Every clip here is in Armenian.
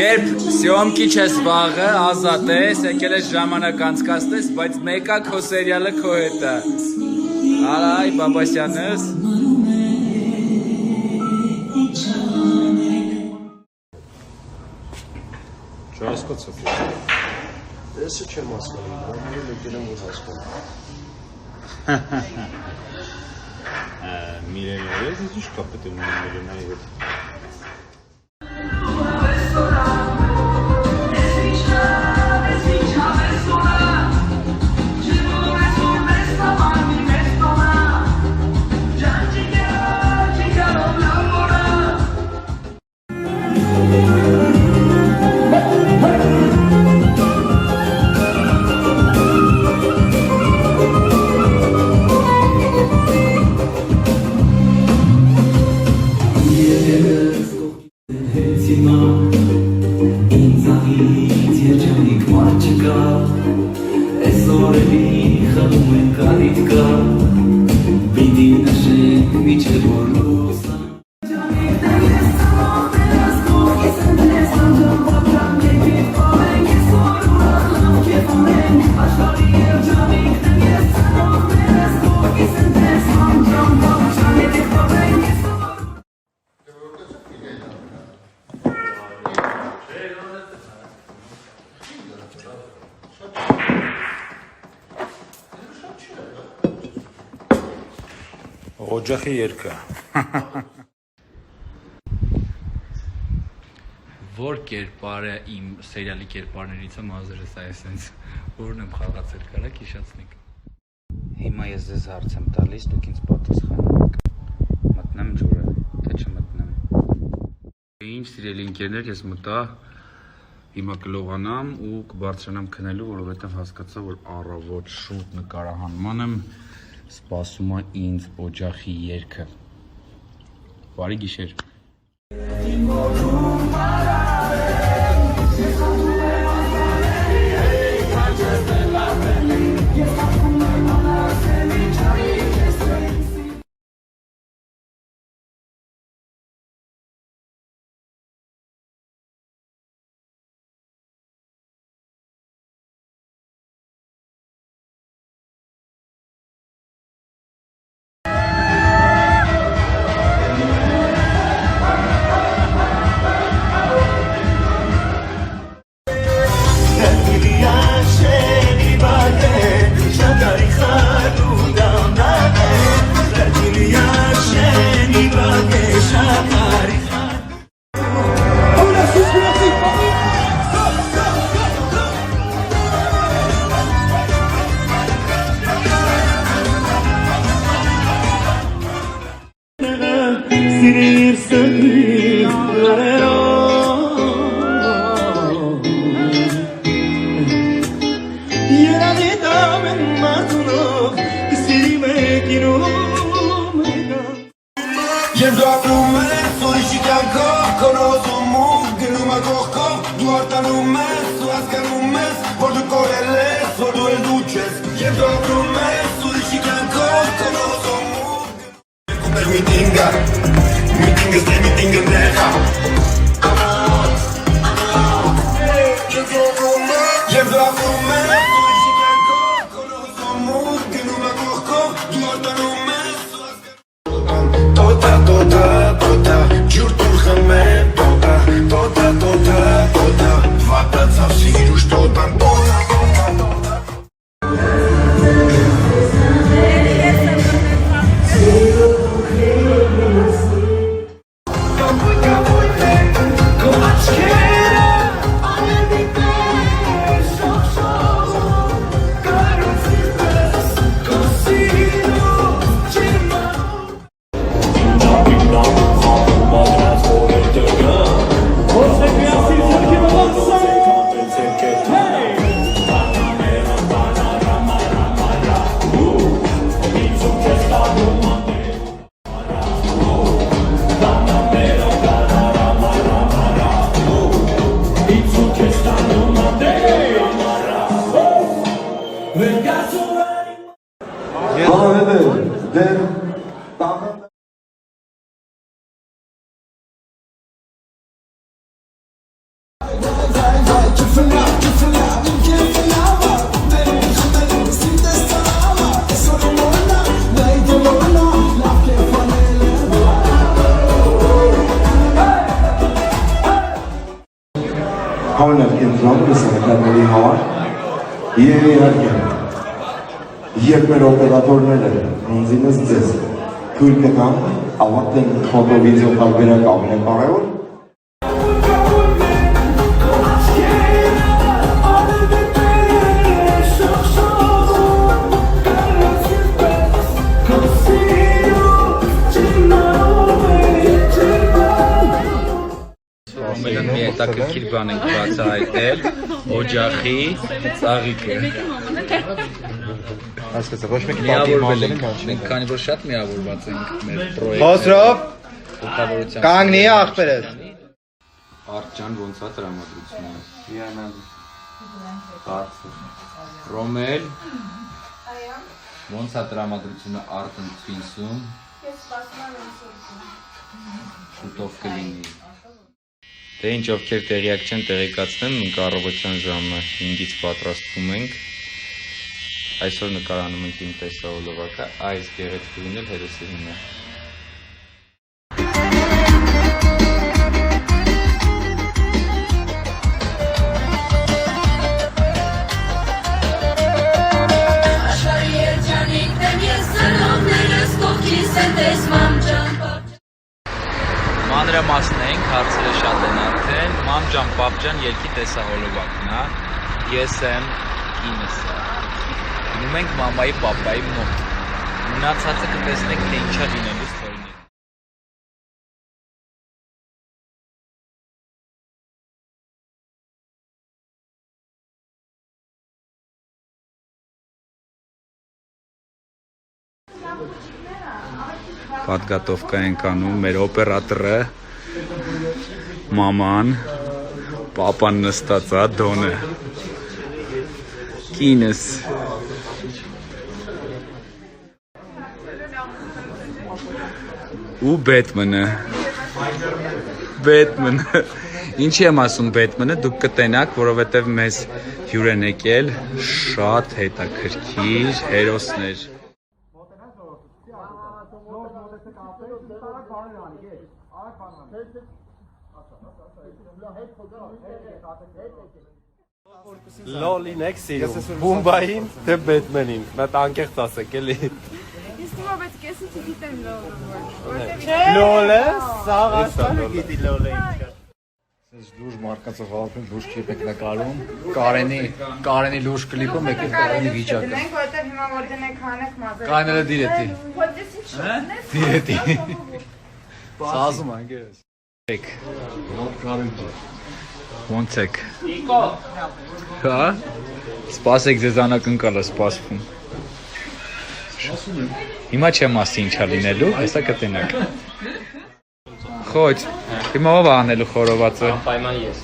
Երբ սյոմքի չես վաղը, ազատ ես, եկել ես ժամանակ անցկացնես, բայց մեկա քո սերիալը քո հետ է։ Արայ Բաբասյանս։ Čo հասկացա։ Ես չեմ հասկանում, բայց եկել եմ որ հասկանում։ Միլենիա, ես ինչ կապ ունեմ միլենիայի հետ։ Օջախի երգը։ Որ կերպարը իմ սերիալի կերպարներից է մազերս այսպես որն եմ խաղացել կարա հիշացնեք։ Հիմա ես ձեզ հարց եմ տալիս, դուք ինձ պատասխանում եք։ Մտնեմ ջուրը, թե չմտնեմ։ Ինչ սիրելի ընկերներ, ես մտա հիմա կլողանամ ու կբարձրանամ քնելու, որովհետև հասկացա, որ առավոտ շուտ նկարահանման եմ սպասում է ինձ օջախի երգը։ Բարի գիշեր։ What's Համենակ կենտրոն լուսանկարների համար եւ իհարկե երբ մեր օպերատորները բրոնզինս ձեզ թույլ կտան ավարտեն ֆոտո-վիդեո տարբերակ ամենակարևոր Ռոմելը մի հետաքրքիր բան ենք բացահայտել, օջախի ծաղիկը։ Հասկացա, ոչ մեկ Միավորվել ենք, մենք քանի որ շատ միավորված ենք մեր պրոյեկտը։ Խոսրով, Օգտագործության կանգնի աղբերս։ Արտջան ոնց է տրամադրությունը։ Հիանալի։ Բարձր։ Ռոմել։ Ոնց է տրամադրությունը Art & Twins-ում։ Ես սպասում եմ Շուտով կլինի։ Դե ինչ ովքեր տեղյակ չեն, տեղեկացնեմ, մենք առավոտյան ժամը 5-ից պատրաստվում ենք։ Այսօր նկարանում ենք իմ տեսահոլովակը, այս գեղեցկուհին էլ հերոսուհին է։ Մանրամասն ենք, հարցերը շատ են արդեն, մամ-ջան, պապ-ջան երգի տեսահոլովակն է, ես եմ կինսը, գնում ենք մամայի, պապայի մոտ, մնացածը կտեսնենք, թե ինչա լինելու ստորին է։ Պատգատովկա ենք անում, մեր օպերատորը, մաման, պապան նստած է, դոնը, կինս, ու Բեթմենը, ինչի եմ ասում Բեթմենը, դուք կտենաք, որովհետև մեզ հյուր են եկել, շատ հետաքրքիր հերոսներ։ Լոլին եք սիրում, Բումբային, թե Բեթմենին, մետ անկեղծ ասեք էլի։ Ես թվում բայց կեսի չգիտեմ լոլը։ Լոլը, սաղաստանը գիտի լոլը ինչա։ Ես լուրջ մարդկանցով հավաքում, լուրջ կլիպ ենք նկարում, Կարենի լուրջ կլիպը, մեկ էլ Կարենի վիճակը։ Մենք որտեղ հիմա որ դնենք հանեք մազերը։ Կարենը դիրետի։ Ոչինչ ինչ։ Դիրետի։ Սազում անգերես։ Եք, Կարեն ջան։ ոնց եք։ Հա? Սպասեք ձեզ անակնկալը սպասվում։ Հիմա չեմ ասի ինչա լինելու, հեսա կտենակ։ Խոչ, հիմա ով է անելու խորովածը։ Պայման ես։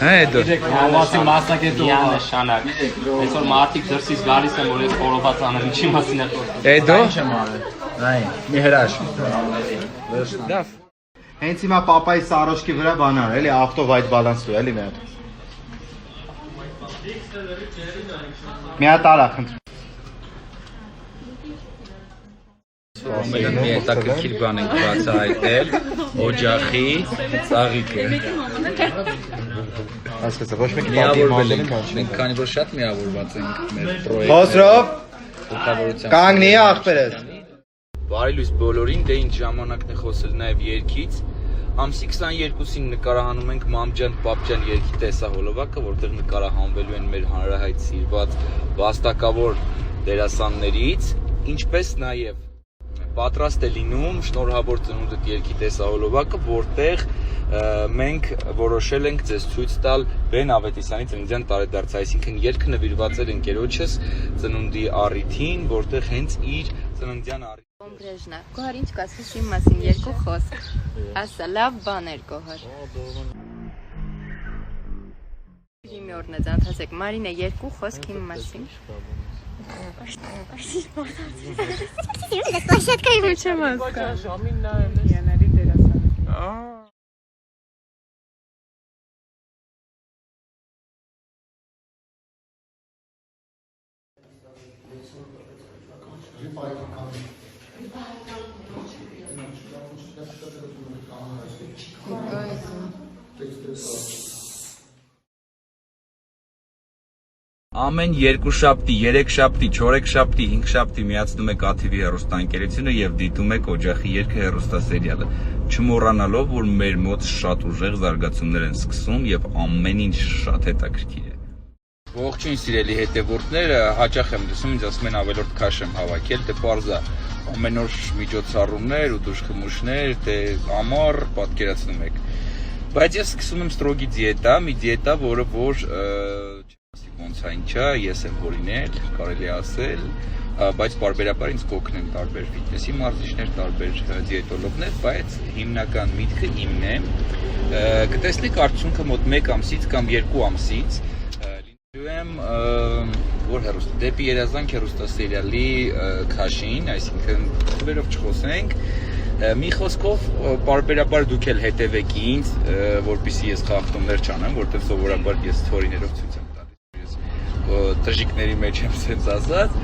Հա, դու։ Խորովածի մասնակետը միանշանակ։ Այսօր մարդիկ դրսից գալիս են, որ ես խորոված անեմ, ինչի մասին է խոսքը։ Դու։ Չեմ արել։ Նայ, մի հրաշք։ Դավ։ Հենց հիմա պապայի սարոշկի վրա բանար, էլի ավտո white balance-ը, էլի մի հատ։ Մի հատ արա խնդրում։ Ռոմելը մի հետաքրքիր բան ենք բացահայտել, օջախի ծաղիկը։ Հասկացա, ոչ մեկ Միավորվել ենք, մենք քանի որ շատ միավորված ենք մեր պրոյեկտը։ Խոսրով, Օգտագործության կանգնի աղբերս։ Բարի լույս բոլորին, դե ինչ ժամանակն է խոսել նաև երգից։ Ամսի 22-ին նկարահանում ենք մամ-ջան, պապ-ջան երգի տեսահոլովակը, որտեղ նկարահանվելու են մեր հանրահայտ սիրված վաստակավոր դերասաններից, ինչպես նաև պատրաստ է լինում շնորհավոր ծնունդդ երգի տեսահոլովակը, որտեղ մենք որոշել ենք ձեզ ցույց տալ Բեն Ավետիսյանի ծննդյան տարեդարձը, այսինքն երգը նվիրված էր ընկերոջս ծնունդի առիթին, որտեղ հենց իր ծննդյան առիթ Բրեժնա, Գոհար ինչ կասես իմ մասին երկու խոսք, ասա լավ բան էր Գոհար։ Իմի օրնը ծանթացեք, Մարինե երկու խոսք իմ մասին։ Պաշատկայի ոչ եմ ասկա։ Ժամին նայեմ, յանալի դերասան։ Ամեն երկուշաբթի, երեքշաբթի, չորեքշաբթի, հինգշաբթի միացնում եք ATV հեռուստաընկերությունը եւ դիտում եք Օջախի երգը հեռուստասերիալը, չմոռանալով, որ մեր մոտ շատ ուժեղ զարգացումներ են սկսում եւ ամեն ինչ շատ հետաքրքիր է։ Ողջույն սիրելի հետևորդներ, հաճախ եմ լսում, ինձ ասում են ավելորդ քաշ եմ հավաքել, դե պարզա ամեն օր միջոցառումներ ու դուշքմուշներ, դե ամառ պատկերացնում եք։ Բայց ես սկսում եմ ստրոգի դիետա, մի դիետա, որը որ ոնց այն չէ, ես եմ հորինել, կարելի է ասել, բայց բարբերաբար ինձ կօգնեն տարբեր ֆիթնեսի մարզիչներ, տարբեր դիետոլոգներ, բայց հիմնական միտքը իմն է։ Կտեսնեք արդյունքը մոտ 1 ամսից կամ 2 ամսից լինելու եմ որ հեռուստա դեպի երազանք հեռուստասերիալի քաշին, այսինքն վերով չխոսենք։ Մի խոսքով բարբերաբար դուք էլ հետևեք ինձ, որպեսզի ես խախտումներ չանեմ, որտեղ սովորաբար ես թորիներով ցույց եմ տալիս։ Տժիշկների մեջ եմ sense ասած,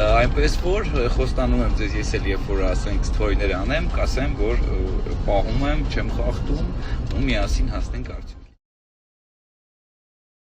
այնպես որ խոստանում եմ ձեզ, ես էլ երբ որ ասենք թորիներ անեմ, կասեմ, որ պահում եմ, չեմ խախտում ու միասին հասնենք արդյունքի։